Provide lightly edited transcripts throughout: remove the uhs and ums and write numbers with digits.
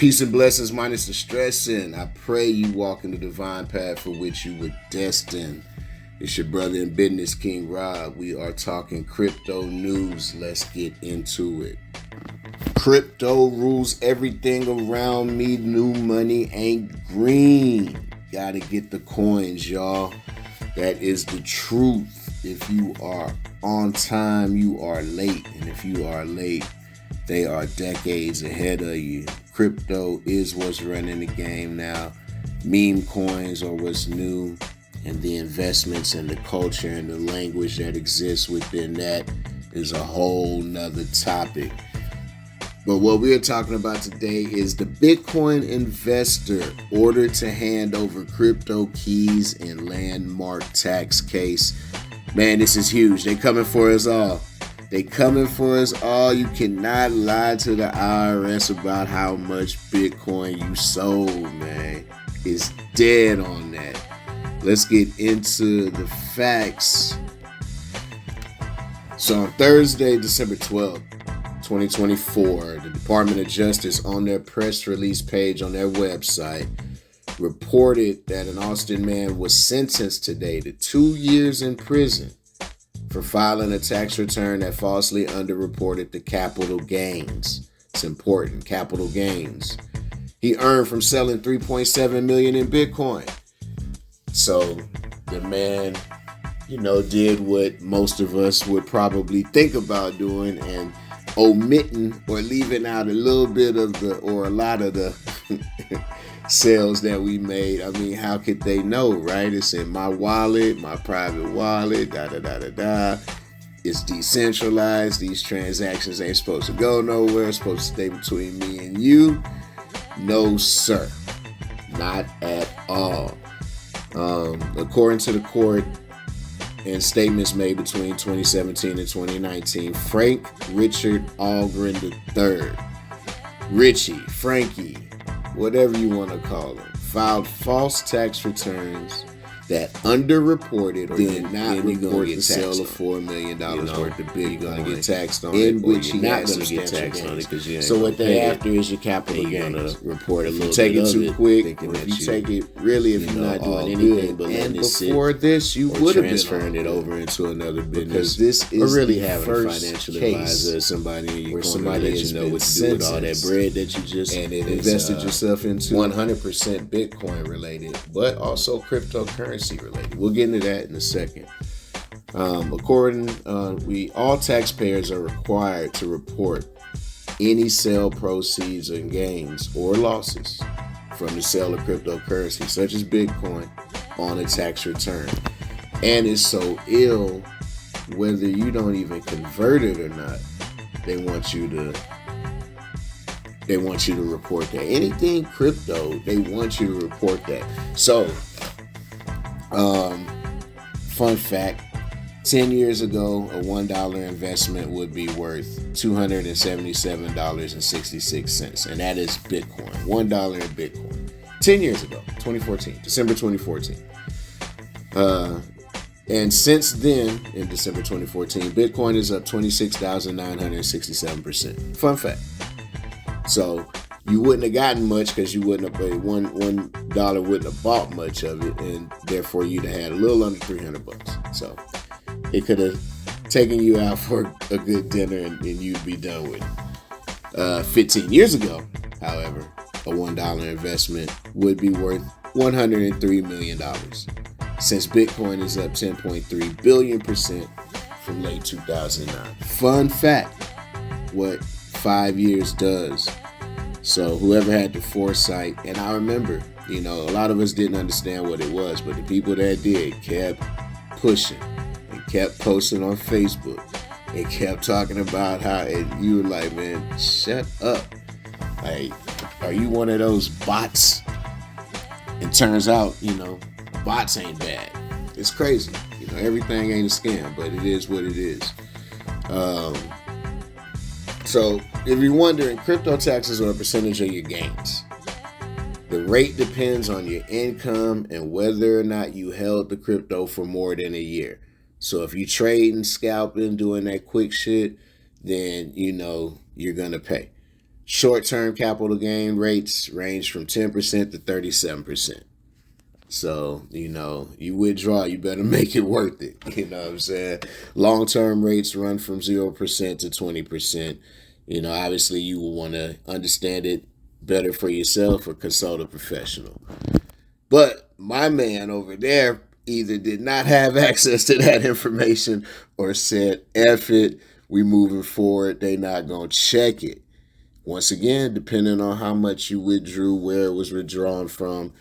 Peace and blessings minus the stressing. I pray you walk in the divine path for which you were destined. It's your brother in business, King Rob. We are talking crypto news. Let's get into it. Crypto rules everything around me. New money ain't green. Gotta get the coins, y'all. That is the truth. If you are on time, you are late. And if you are late, they are decades ahead of you. Crypto is what's running the game now. Meme coins are what's new. And the investments and the culture and the language that exists within that is a whole nother topic. But what we're talking about today is the Bitcoin investor ordered to hand over crypto keys in landmark tax case. Man, this is huge. They coming for us all. They coming for us all. You cannot lie to the IRS about how much Bitcoin you sold, man. It's dead on that. Let's get into the facts. So on Thursday, December 12th, 2024, the Department of Justice on their press release page on their website reported that an Austin man was sentenced today to 2 years in prison for filing a tax return that falsely underreported the capital gains. It's important, capital gains he earned from selling 3.7 million in Bitcoin. So the man, did what most of us would probably think about doing and omitting or leaving out a little bit of or a lot of the sales that we made. I mean, how could they know, right? It's in my wallet, my private wallet, It's decentralized. These transactions ain't supposed to go nowhere. It's supposed to stay between me and you. No, sir. Not at all. According to the court and statements made between 2017 and 2019, Richard Ahlgren III, Richie, Frankie, whatever you want to call him, filed false tax returns that underreported or did not report the sale of $4 million worth of Bitcoin. You're going to get taxed on it, which you're not going to get taxed on it because you ain't. So what they after is your capital gains. You're going to report a little bit of it. Take it too quick, or if you take it really, if you're not doing anything but letting it sit. Before this, you would have been transferring it over into another business. Because this is really having a financial advisor or somebody in your corner that you know what to do with all that bread that you just invested yourself into. 100% Bitcoin related, but also cryptocurrency related. We'll get into that in a second. All taxpayers are required to report any sale proceeds and gains or losses from the sale of cryptocurrency, such as Bitcoin, on a tax return. And it's so ill, whether you don't even convert it or not, they want you to report that. Anything crypto, they want you to report that. So, fun fact, 10 years ago, a $1 investment would be worth $277.66. And that is Bitcoin. $1 in Bitcoin. 10 years ago, 2014, December 2014. And since then, in December 2014, Bitcoin is up 26,967%. Fun fact. So you wouldn't have gotten much because you wouldn't have paid $1 wouldn't have bought much of it, and therefore you'd have had a little under $300. So it could have taken you out for a good dinner and you'd be done with it. 15 years ago, however, a $1 investment would be worth $103 million. Since Bitcoin is up 10.3 billion% from late 2009. Fun fact, what 5 years does. So whoever had the foresight, and I remember, a lot of us didn't understand what it was, but the people that did kept pushing and kept posting on Facebook and kept talking about how, and you were like, man, shut up. Like, are you one of those bots? It turns out, bots ain't bad. It's crazy. Everything ain't a scam, but it is what it is. So if you're wondering, crypto taxes are a percentage of your gains. The rate depends on your income and whether or not you held the crypto for more than a year. So if you trading, scalping, doing that quick shit, then you're going to pay. Short-term capital gain rates range from 10% to 37%. So, you withdraw, you better make it worth it. You know what I'm saying? Long-term rates run from 0% to 20%. Obviously you will want to understand it better for yourself or consult a professional. But my man over there either did not have access to that information or said, F it, we moving forward. They not going to check it. Once again, depending on how much you withdrew, where it was withdrawn from,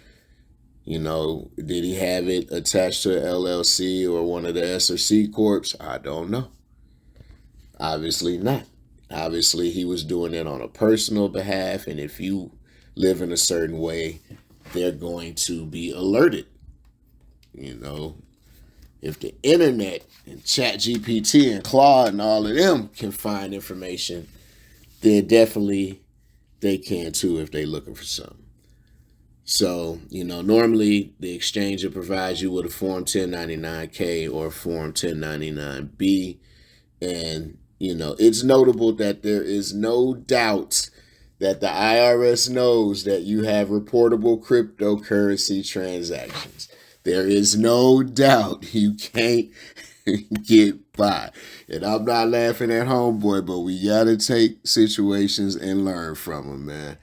did he have it attached to an LLC or one of the S or C corps? I don't know. Obviously not. Obviously, he was doing it on a personal behalf, and if you live in a certain way, they're going to be alerted. If the internet and ChatGPT and Claude and all of them can find information, then definitely they can too if they're looking for something. So, normally the exchange provides you with a Form 1099-K or a Form 1099-B. And, it's notable that there is no doubt that the IRS knows that you have reportable cryptocurrency transactions. There is no doubt you can't get by. And I'm not laughing at homeboy, but we got to take situations and learn from them, man.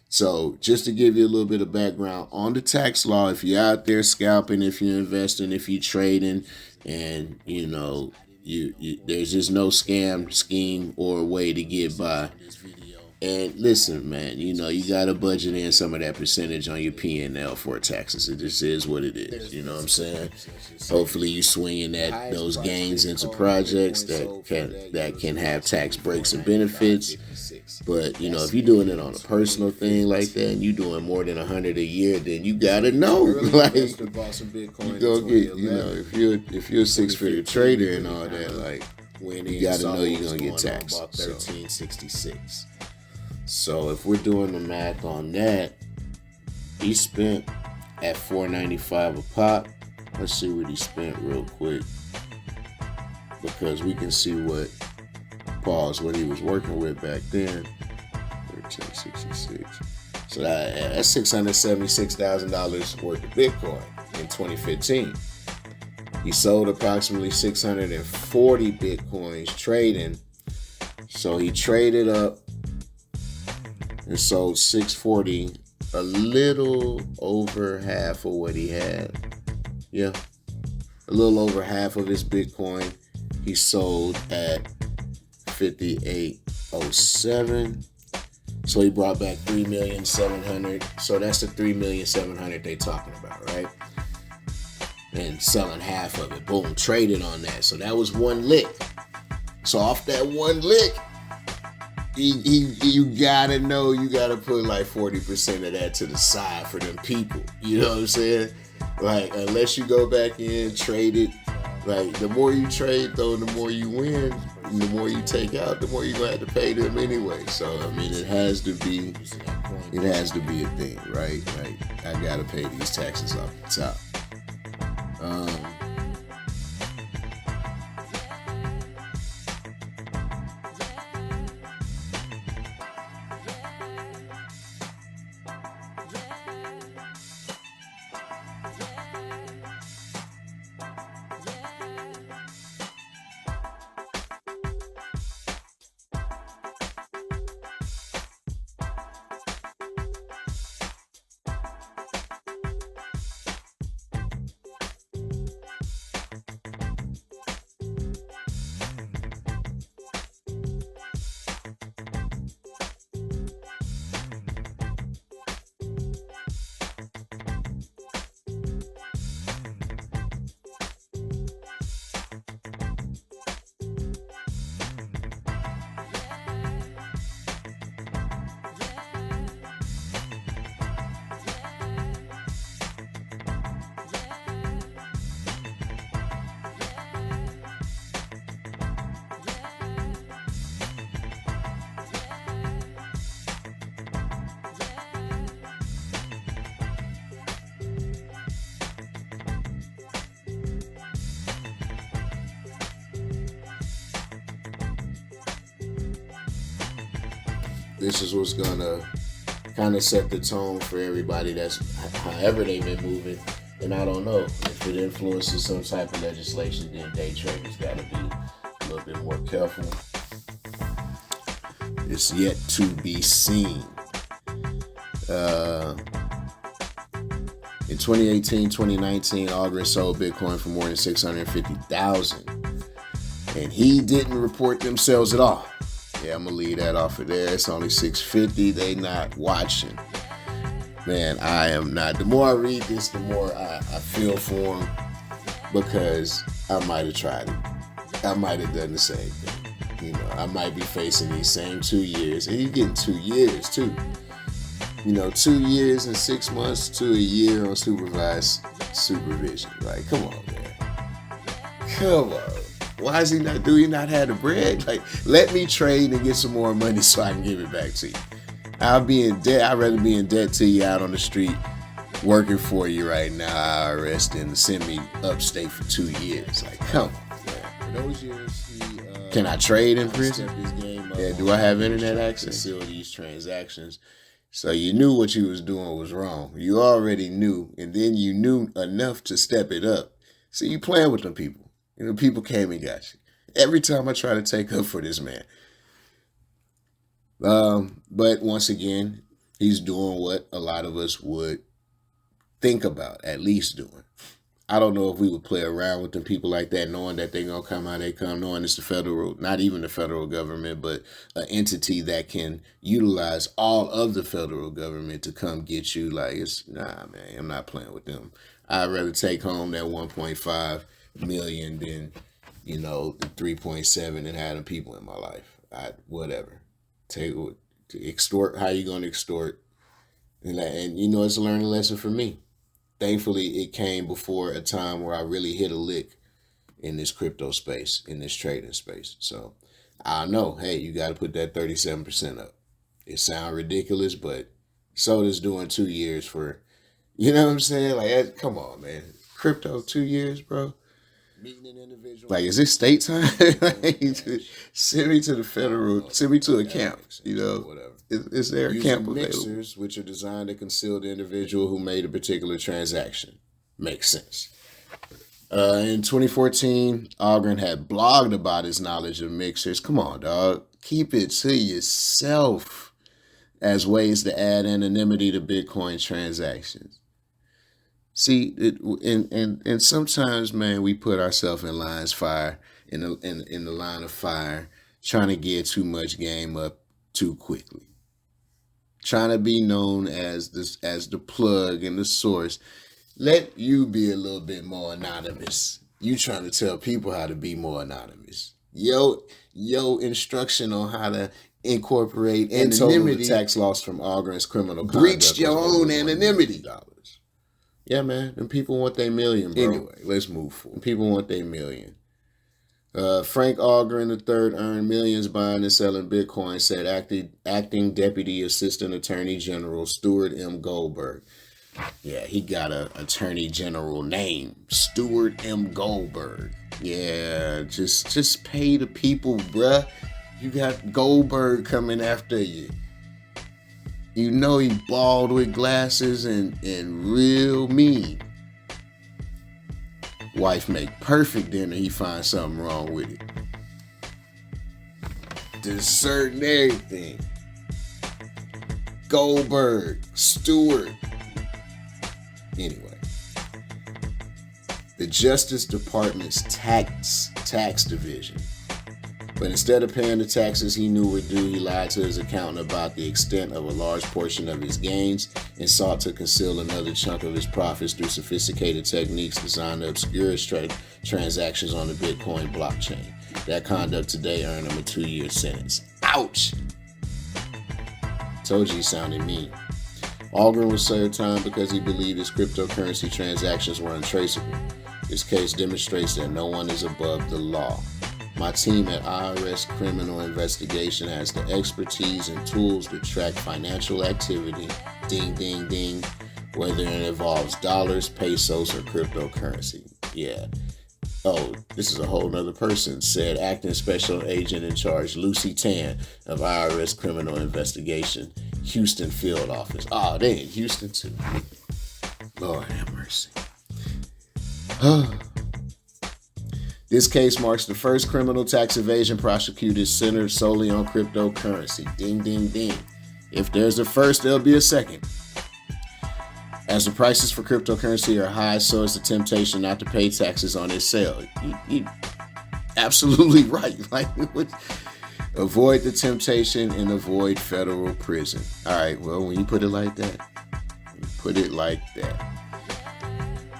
So just to give you a little bit of background on the tax law, if you're out there scalping, if you're investing, if you're trading, and, there's just no scam, scheme, or way to get by. And listen, man, you got to budget in some of that percentage on your P&L for taxes. It just is what it is. You know what I'm saying? Hopefully you swinging those gains into projects that can have tax breaks and benefits. But, if you're doing it on a personal thing like that and you're doing more than 100 a year, then you got to know. Like, you go get, if you're a six-figure trader and all that, like, you got to know you're going to get taxed. 1366. So if we're doing the math on that, he spent at $4.95 a pop. Let's see what he spent real quick, because we can see what he was working with back then. 1366. So that's $676,000 worth of Bitcoin in 2015. He sold approximately 640 Bitcoins trading. So he traded up and sold 640, a little over half of what he had. Yeah, a little over half of his Bitcoin he sold at 5807. So he brought back 3,700,000. So that's the 3,700,000 they talking about, right? And selling half of it. Boom, traded on that. So that was one lick. So off that one lick, you gotta know you gotta put like 40% of that to the side for them people. You know what I'm saying? Like, unless you go back in, trade it. Like, the more you trade, though, the more you win. And the more you take out, the more you're gonna have to pay them anyway. So I mean, it has to be a thing, right? Like, I gotta pay these taxes off the top. this is what's gonna kind of set the tone for everybody that's however they've been moving. And I don't know if it influences some type of legislation, then day traders gotta be a little bit more careful. It's yet to be seen. In 2018, 2019, Ahlgren sold Bitcoin for more than 650,000. And he didn't report themselves at all. Yeah, I'm going to leave that off of there. It's only 650. They not watching. Man, I am not. The more I read this, the more I feel for him, because I might have tried it. I might have done the same thing. You know, I might be facing these same 2 years. And he's getting 2 years, too. You know, 2 years and 6 months to a year on supervised supervision. Like, come on, man. Come on. Why is he not? Do he not have the bread? Like, let me trade and get some more money so I can give it back to you. I'll be in debt. I'd rather be in debt to you out on the street working for you right now, IRS, than to send me upstate for 2 years. Like, come on, man. For those years, can I trade in prison? Yeah, do I have internet access? Conceal these transactions. So you knew what you was doing was wrong. You already knew, and then you knew enough to step it up. So you playing with them people. You know, people came and got you. Every time I try to take up for this man. But once again, he's doing what a lot of us would think about at least doing. I don't know if we would play around with them people like that, knowing that they're going to come how they come, knowing it's the federal, not even the federal government, but an entity that can utilize all of the federal government to come get you. Like, nah, man, I'm not playing with them. I'd rather take home that 1.5 million than, you know, the 3.7 and have them people in my life. Whatever. To extort, how you going to extort? And, you know, it's a learning lesson for me. Thankfully, it came before a time where I really hit a lick in this crypto space, in this trading space. So I know, hey, you got to put that 37% up. It sounds ridiculous, but so does doing 2 years for, you know what I'm saying? Like, come on, man. Crypto 2 years, bro. Meeting an individual. Like, is it state time? Send me to the federal, send me to a camp, you know? Whatever. Is there a camp available? Mixers, which are designed to conceal the individual who made a particular transaction. Makes sense. In 2014, Ahlgren had blogged about his knowledge of mixers. Come on, dog. Keep it to yourself, as ways to add anonymity to Bitcoin transactions. See, and sometimes, man, we put ourselves in the line of fire, trying to get too much game up too quickly. Trying to be known as the plug and the source. Let you be a little bit more anonymous. You trying to tell people how to be more anonymous. Yo instruction on how to incorporate anonymity. Tax loss from Ahlgren's criminal conduct breached your own anonymity. Yeah, man. And people want their million, bro. Anyway, let's move forward. People want their million. Frank Ahlgren III earned millions buying and selling Bitcoin, said acting Deputy Assistant Attorney General Stuart M. Goldberg. Yeah, he got a Attorney General name, Stuart M. Goldberg. Yeah, just pay the people, bruh. You got Goldberg coming after you. You know he bald with glasses and real mean. Wife make perfect dinner, he finds something wrong with it. Dessert and everything. Goldberg, Stewart. Anyway. The Justice Department's tax division. But instead of paying the taxes he knew were due, he lied to his accountant about the extent of a large portion of his gains and sought to conceal another chunk of his profits through sophisticated techniques designed to obscure his transactions on the Bitcoin blockchain. That conduct today earned him a 2-year sentence. Ouch! Told you he sounded mean. Ahlgren was served time because he believed his cryptocurrency transactions were untraceable. This case demonstrates that no one is above the law. My team at IRS Criminal Investigation has the expertise and tools to track financial activity, ding, ding, ding, whether it involves dollars, pesos, or cryptocurrency. Yeah. Oh, this is a whole nother person, said acting special agent in charge Lucy Tan of IRS criminal investigation, Houston field office. Oh, they in Houston too. Lord have mercy. This case marks the first criminal tax evasion prosecuted centered solely on cryptocurrency. Ding, ding, ding. If there's a first, there'll be a second. As the prices for cryptocurrency are high, so is the temptation not to pay taxes on its sale. You absolutely right. Like, avoid the temptation and avoid federal prison. All right, well, when you put it like that,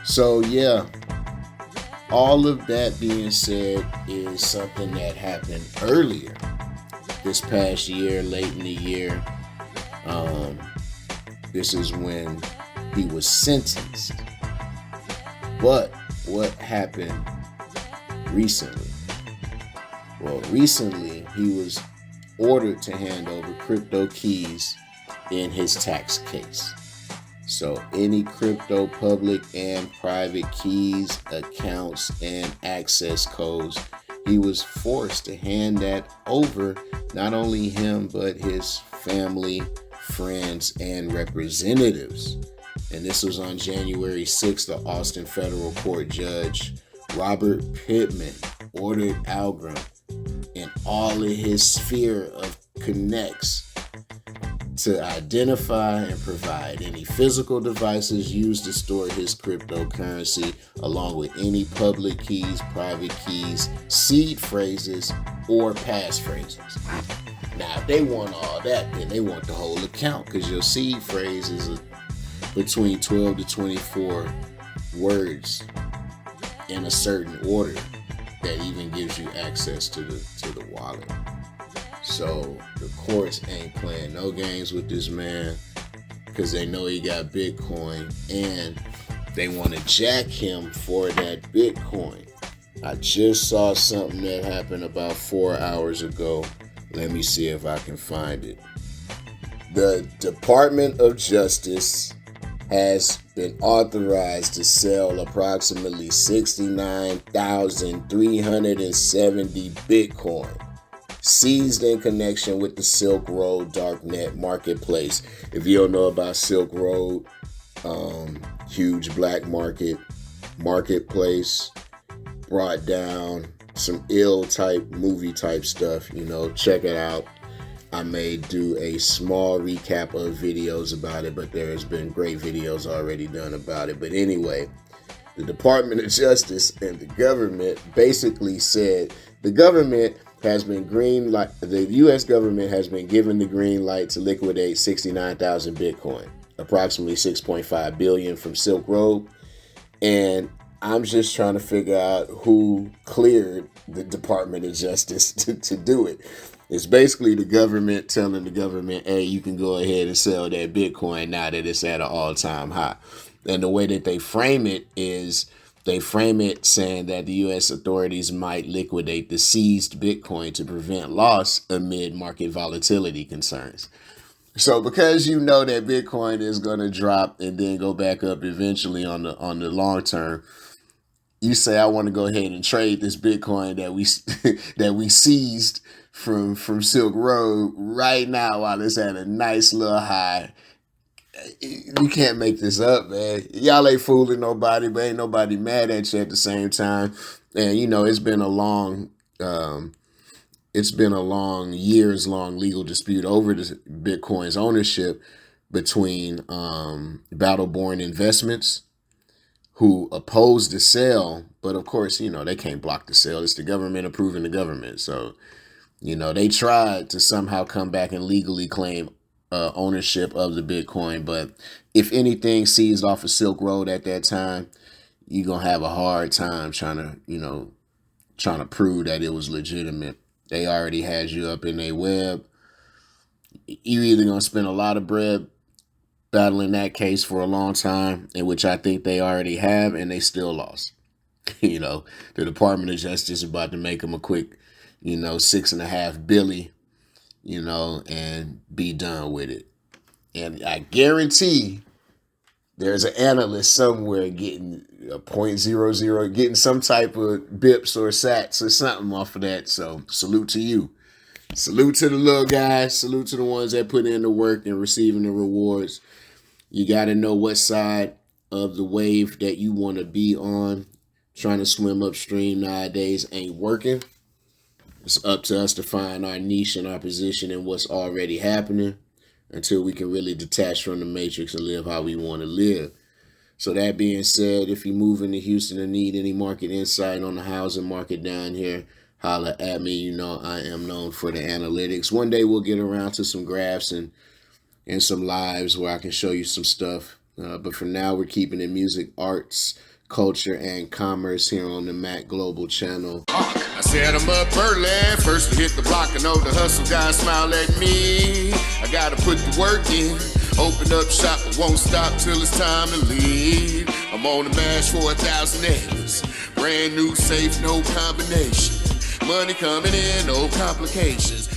So, yeah, all of that being said is something that happened earlier this past year, late in the year. This is when he was sentenced. But what happened recently? Well, recently he was ordered to hand over crypto keys in his tax case. So any crypto public and private keys, accounts, and access codes, he was forced to hand that over, not only him, but his family, friends, and representatives. And this was on January 6th. The Austin Federal Court Judge Robert Pittman ordered Ahlgren and all of his sphere of connects to identify and provide any physical devices used to store his cryptocurrency, along with any public keys, private keys, seed phrases, or passphrases. Now, if they want all that, then they want the whole account, because your seed phrase is between 12 to 24 words in a certain order that even gives you access to the wallet. So the courts ain't playing no games with this man, because they know he got Bitcoin and they want to jack him for that Bitcoin. I just saw something that happened about 4 hours ago. Let me see if I can find it. The Department of Justice has been authorized to sell approximately 69,370 Bitcoin seized in connection with the Silk Road darknet marketplace. If you don't know about Silk Road, huge black marketplace, brought down some ill type movie type stuff, check it out. I may do a small recap of videos about it, but there has been great videos already done about it. But anyway, the Department of Justice and the government basically said the U.S. government has been given the green light to liquidate 69,000 Bitcoin, approximately 6.5 billion from Silk Road. And I'm just trying to figure out who cleared the Department of Justice to do it. It's basically the government telling the government, hey, you can go ahead and sell that Bitcoin now that it's at an all-time high. And the way that they frame it is they frame it saying that the U.S. authorities might liquidate the seized Bitcoin to prevent loss amid market volatility concerns. So because you know that Bitcoin is going to drop and then go back up eventually on the long term, you say, I want to go ahead and trade this Bitcoin that we seized from Silk Road right now while it's at a nice little high. You can't make this up, man. Y'all ain't fooling nobody, but ain't nobody mad at you at the same time. And it's been a long years-long legal dispute over the Bitcoin's ownership between Battleborn Investments, who opposed the sale, but of course, they can't block the sale. It's the government approving the government. So, they tried to somehow come back and legally claim ownership of the Bitcoin. But if anything seized off of Silk Road at that time, you're going to have a hard time trying to prove that it was legitimate. They already had you up in their web. You either going to spend a lot of bread battling that case for a long time, in which I think they already have, and they still lost. The Department of Justice is about to make them a quick, $6.5 billion, and be done with it. And I guarantee there's an analyst somewhere getting a .00, getting some type of bips or sats or something off of that. So salute to you. Salute to the little guys. Salute to the ones that put in the work and receiving the rewards. You got to know what side of the wave that you want to be on. Trying to swim upstream nowadays ain't working. It's up to us to find our niche and our position in what's already happening until we can really detach from the matrix and live how we want to live. So that being said, if you move into Houston and need any market insight on the housing market down here, holla at me. You know I am known for the analytics. One day we'll get around to some graphs and some lives where I can show you some stuff. But for now, we're keeping it music, arts, culture, and commerce here on the Mac Global channel. I said I'm up early, first to hit the block. I know the hustle guys smile at me. I gotta put the work in. Open up shop, but won't stop till it's time to leave. I'm on the mash for 1,000 acres. Brand new safe, no combination. Money coming in, no complications.